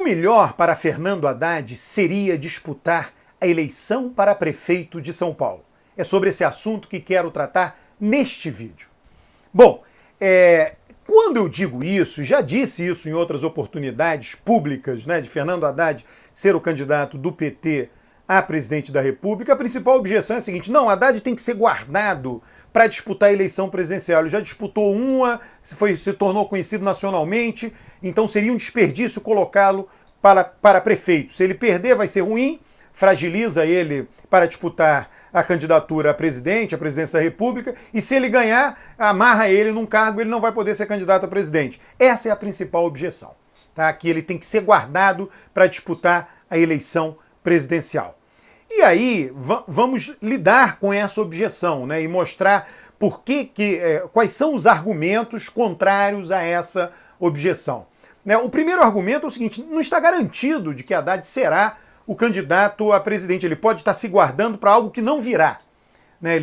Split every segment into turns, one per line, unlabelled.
O melhor para Fernando Haddad seria disputar a eleição para prefeito de São Paulo. É sobre esse assunto que quero tratar neste vídeo. Bom, quando eu digo isso, já disse isso em outras oportunidades públicas, né, de Fernando Haddad ser o candidato do PT a presidente da República, a principal objeção é a seguinte: não, Haddad tem que ser guardado para disputar a eleição presidencial. Ele já disputou uma, se tornou conhecido nacionalmente, então seria um desperdício colocá-lo para prefeito. Se ele perder, vai ser ruim, fragiliza ele para disputar a candidatura a presidente, a presidência da República, e se ele ganhar, amarra ele num cargo, ele não vai poder ser candidato a presidente. Essa é a principal objeção, tá? Que ele tem que ser guardado para disputar a eleição presidencial. E aí, vamos lidar com essa objeção, né, e mostrar quais são os argumentos contrários a essa objeção. Né, o primeiro argumento é o seguinte: não está garantido de que Haddad será o candidato a presidente. Ele pode estar se guardando para algo que não virá. Né,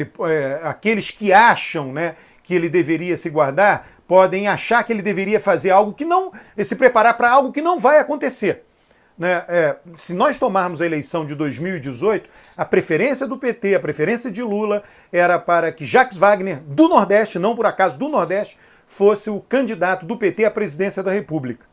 aqueles que acham, né, que ele deveria se guardar podem achar que ele deveria fazer algo que não, se preparar para algo que não vai acontecer. Né, se nós tomarmos a eleição de 2018, a preferência do PT, a preferência de Lula, era para que Jacques Wagner, do Nordeste, não por acaso do Nordeste, fosse o candidato do PT à presidência da República.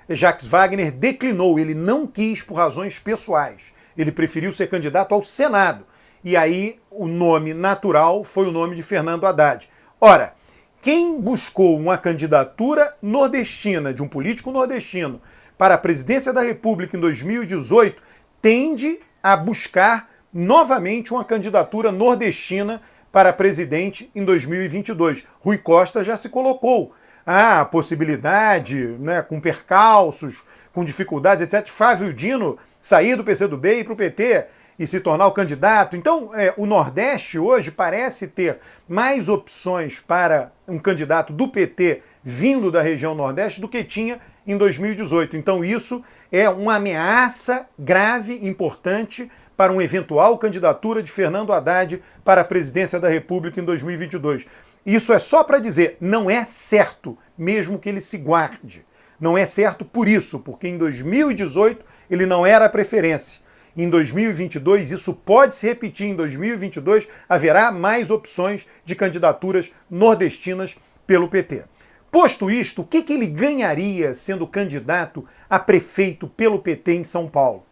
Jacques Wagner declinou, ele não quis por razões pessoais, ele preferiu ser candidato ao Senado. E aí o nome natural foi o nome de Fernando Haddad. Ora, quem buscou uma candidatura nordestina, de um político nordestino, para a presidência da República em 2018, tende a buscar novamente uma candidatura nordestina para presidente em 2022. Rui Costa já se colocou. A possibilidade, né, com percalços, com dificuldades, etc., Flávio Dino sair do PCdoB e ir para o PT e se tornar o candidato. Então, o Nordeste hoje parece ter mais opções para um candidato do PT vindo da região Nordeste do que tinha em 2018. Então isso é uma ameaça grave, importante, para uma eventual candidatura de Fernando Haddad para a presidência da República em 2022. Isso é só para dizer, não é certo, mesmo que ele se guarde. Não é certo por isso, porque em 2018 ele não era a preferência. Em 2022, isso pode se repetir. Em 2022, haverá mais opções de candidaturas nordestinas pelo PT. Posto isto, o que ele ganharia sendo candidato a prefeito pelo PT em São Paulo?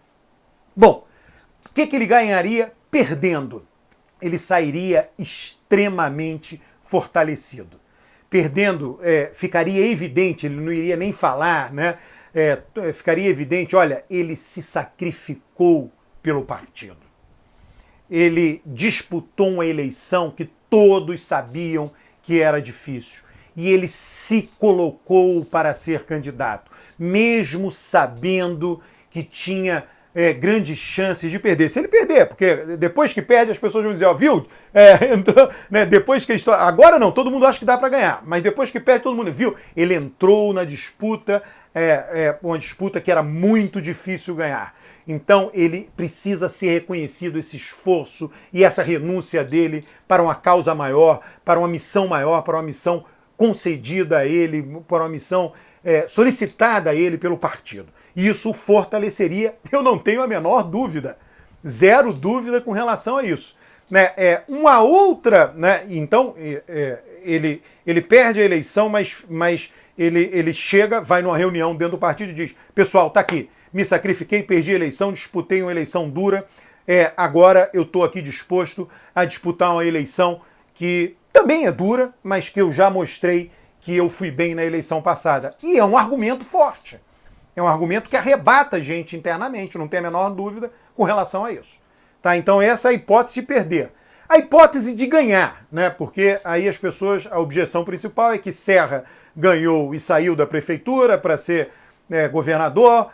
Bom, o que ele ganharia perdendo? Ele sairia extremamente fortalecido. Perdendo, ficaria evidente, ele não iria nem falar, né? Ficaria evidente, olha, ele se sacrificou pelo partido. Ele disputou uma eleição que todos sabiam que era difícil. E ele se colocou para ser candidato, mesmo sabendo que tinha grandes chances de perder. Se ele perder, porque depois que perde as pessoas vão dizer, ó, viu? Entrou, né, depois que agora não, todo mundo acha que dá para ganhar, mas depois que perde todo mundo, viu? Ele entrou na disputa, uma disputa que era muito difícil ganhar. Então ele precisa ser reconhecido esse esforço e essa renúncia dele para uma causa maior, para uma missão maior, para uma missão concedida a ele, para uma missão solicitada a ele pelo partido. E isso fortaleceria, eu não tenho a menor dúvida, zero dúvida com relação a isso. Né? Uma outra, né? Então, ele perde a eleição, mas ele chega, vai numa reunião dentro do partido e diz, pessoal, tá aqui, me sacrifiquei, perdi a eleição, disputei uma eleição dura, agora eu estou aqui disposto a disputar uma eleição que também é dura, mas que eu já mostrei que eu fui bem na eleição passada. E é um argumento forte. É um argumento que arrebata a gente internamente, não tem a menor dúvida com relação a isso. Tá? Então essa é a hipótese de perder. A hipótese de ganhar, né? Porque aí a objeção principal é que Serra ganhou e saiu da prefeitura para ser governador,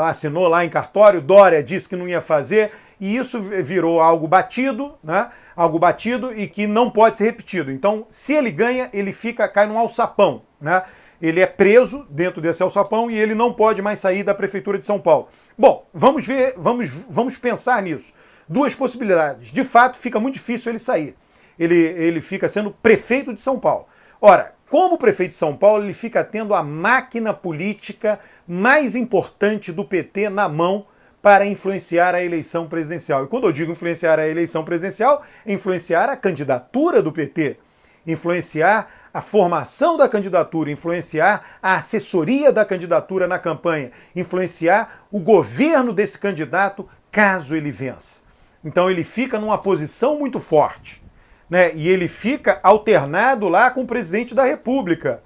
assinou lá em cartório, Dória disse que não ia fazer, e isso virou algo batido, né? Algo batido e que não pode ser repetido. Então, se ele ganha, ele cai num alçapão, né? Ele é preso dentro desse alçapão e ele não pode mais sair da prefeitura de São Paulo. Bom, vamos pensar nisso. Duas possibilidades. De fato, fica muito difícil ele sair. Ele fica sendo prefeito de São Paulo. Ora, como prefeito de São Paulo, ele fica tendo a máquina política mais importante do PT na mão para influenciar a eleição presidencial. E quando eu digo influenciar a eleição presidencial, é influenciar a candidatura do PT, influenciar a formação da candidatura, influenciar a assessoria da candidatura na campanha, influenciar o governo desse candidato caso ele vença. Então ele fica numa posição muito forte, né? E ele fica alternado lá com o presidente da República.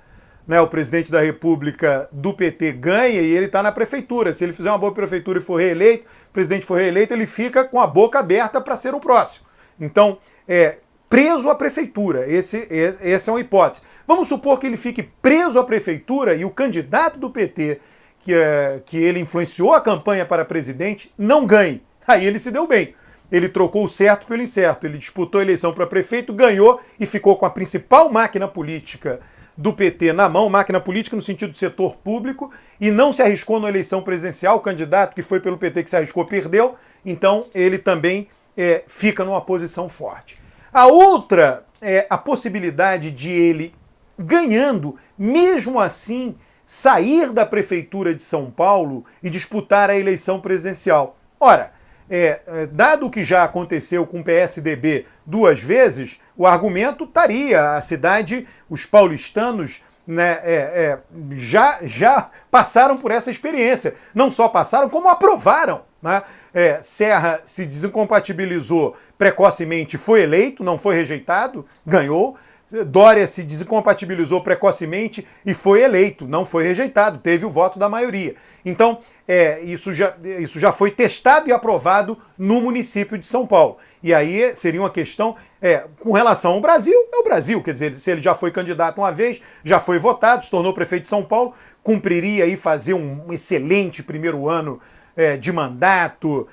Né? O presidente da República do PT ganha e ele está na prefeitura. Se ele fizer uma boa prefeitura e for reeleito, o presidente for reeleito, ele fica com a boca aberta para ser o próximo. Então, preso à prefeitura. Essa é uma hipótese. Vamos supor que ele fique preso à prefeitura e o candidato do PT, que ele influenciou a campanha para presidente, não ganhe. Aí ele se deu bem. Ele trocou o certo pelo incerto. Ele disputou a eleição para prefeito, ganhou e ficou com a principal máquina política do PT na mão, máquina política no sentido de setor público, e não se arriscou na eleição presidencial. O candidato que foi pelo PT que se arriscou perdeu, então ele também fica numa posição forte. A outra é a possibilidade de ele, ganhando, mesmo assim, sair da prefeitura de São Paulo e disputar a eleição presidencial. Ora, dado o que já aconteceu com o PSDB 2 vezes, o argumento estaria, a cidade, os paulistanos, né, já passaram por essa experiência. Não só passaram, como aprovaram. Né? Serra se desincompatibilizou precocemente, foi eleito, não foi rejeitado, ganhou. Dória se desincompatibilizou precocemente e foi eleito, não foi rejeitado, teve o voto da maioria. Então, isso já foi testado e aprovado no município de São Paulo. E aí seria uma questão, com relação ao Brasil, é o Brasil. Quer dizer, se ele já foi candidato uma vez, já foi votado, se tornou prefeito de São Paulo, cumpriria aí fazer um excelente primeiro ano de mandato,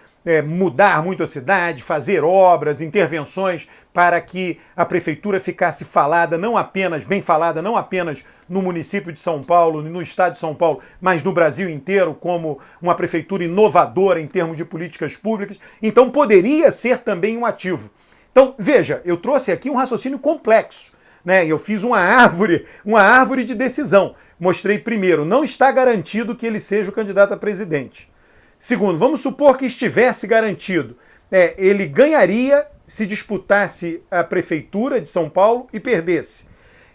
mudar muito a cidade, fazer obras, intervenções para que a prefeitura ficasse bem falada, não apenas no município de São Paulo, no estado de São Paulo, mas no Brasil inteiro, como uma prefeitura inovadora em termos de políticas públicas. Então poderia ser também um ativo. Então, veja, eu trouxe aqui um raciocínio complexo, né? Eu fiz uma árvore de decisão. Mostrei primeiro, não está garantido que ele seja o candidato a presidente. Segundo, vamos supor que estivesse garantido. Ele ganharia se disputasse a prefeitura de São Paulo e perdesse.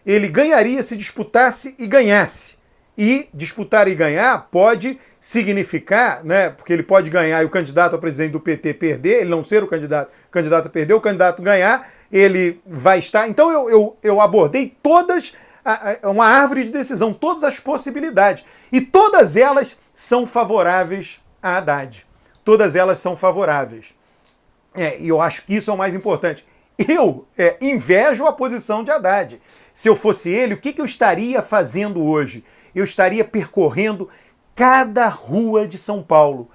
Ele ganharia se disputasse e ganhasse. E disputar e ganhar pode significar, né, porque ele pode ganhar e o candidato a presidente do PT perder, ele não ser o candidato a perder, o candidato ganhar, ele vai estar... Então eu abordei uma árvore de decisão, todas as possibilidades. E todas elas são favoráveis a Haddad. Todas elas são favoráveis. E eu acho que isso é o mais importante. Eu invejo a posição de Haddad. Se eu fosse ele, o que eu estaria fazendo hoje? Eu estaria percorrendo cada rua de São Paulo,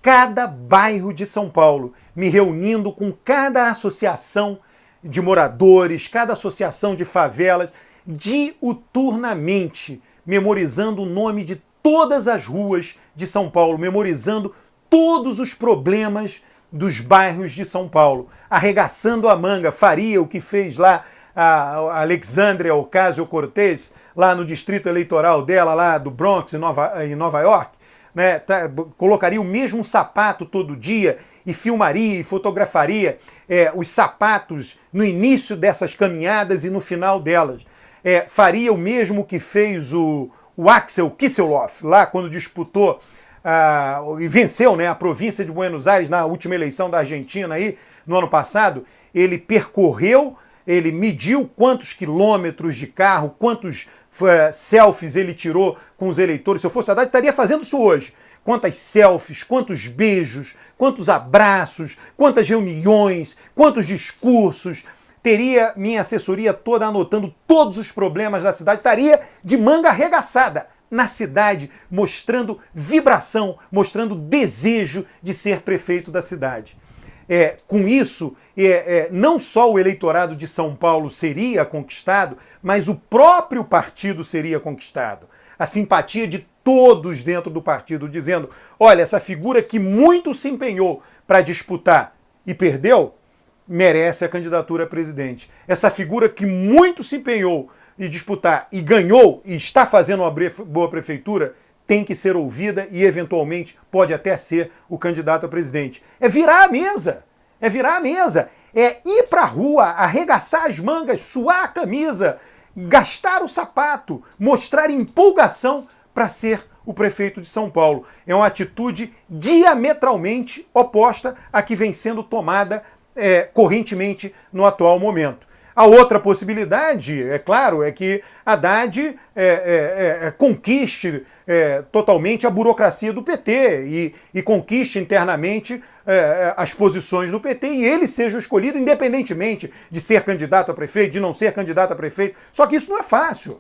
cada bairro de São Paulo, me reunindo com cada associação de moradores, cada associação de favelas, diuturnamente, memorizando o nome de todas as ruas de São Paulo, memorizando todos os problemas dos bairros de São Paulo, arregaçando a manga. Faria o que fez lá a Alexandria Ocasio-Cortez, lá no distrito eleitoral dela, lá do Bronx, em Nova York, né? Colocaria o mesmo sapato todo dia e filmaria e fotografaria os sapatos no início dessas caminhadas e no final delas. Faria o mesmo que fez o Axel Kicillof, lá quando disputou e venceu, né, a província de Buenos Aires na última eleição da Argentina aí, no ano passado. Ele percorreu, ele mediu quantos quilômetros de carro, quantos selfies ele tirou com os eleitores. Se eu fosse Haddad, estaria fazendo isso hoje. Quantas selfies, quantos beijos, quantos abraços, quantas reuniões, quantos discursos. Teria minha assessoria toda anotando todos os problemas da cidade, estaria de manga arregaçada na cidade, mostrando vibração, mostrando desejo de ser prefeito da cidade. Com isso, não só o eleitorado de São Paulo seria conquistado, mas o próprio partido seria conquistado. A simpatia de todos dentro do partido, dizendo, olha, essa figura que muito se empenhou para disputar e perdeu, merece a candidatura a presidente. Essa figura que muito se empenhou e disputar e ganhou e está fazendo uma boa prefeitura, tem que ser ouvida e, eventualmente, pode até ser o candidato a presidente. É virar a mesa. É virar a mesa. É ir para a rua, arregaçar as mangas, suar a camisa, gastar o sapato, mostrar empolgação para ser o prefeito de São Paulo. É uma atitude diametralmente oposta à que vem sendo tomada correntemente no atual momento. A outra possibilidade, é claro, é que Haddad conquiste totalmente a burocracia do PT e conquiste internamente as posições do PT e ele seja escolhido independentemente de ser candidato a prefeito, de não ser candidato a prefeito. Só que isso não é fácil.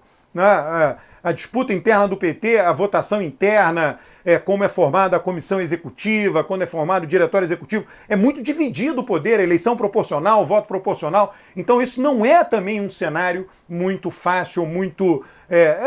A disputa interna do PT, a votação interna, como é formada a comissão executiva, quando é formado o diretório executivo, é muito dividido o poder, eleição proporcional, voto proporcional. Então isso não é também um cenário muito fácil, muito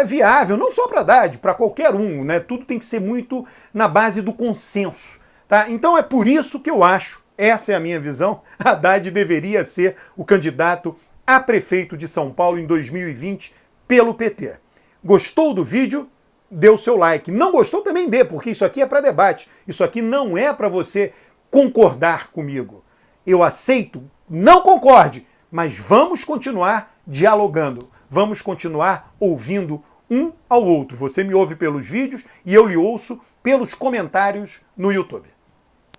viável, não só para Haddad, para qualquer um, né? Tudo tem que ser muito na base do consenso. Tá? Então é por isso que eu acho, essa é a minha visão, Haddad deveria ser o candidato a prefeito de São Paulo em 2020 pelo PT. Gostou do vídeo? Dê o seu like. Não gostou, também dê, porque isso aqui é para debate. Isso aqui não é para você concordar comigo. Eu aceito, não concorde, mas vamos continuar dialogando. Vamos continuar ouvindo um ao outro. Você me ouve pelos vídeos e eu lhe ouço pelos comentários no YouTube.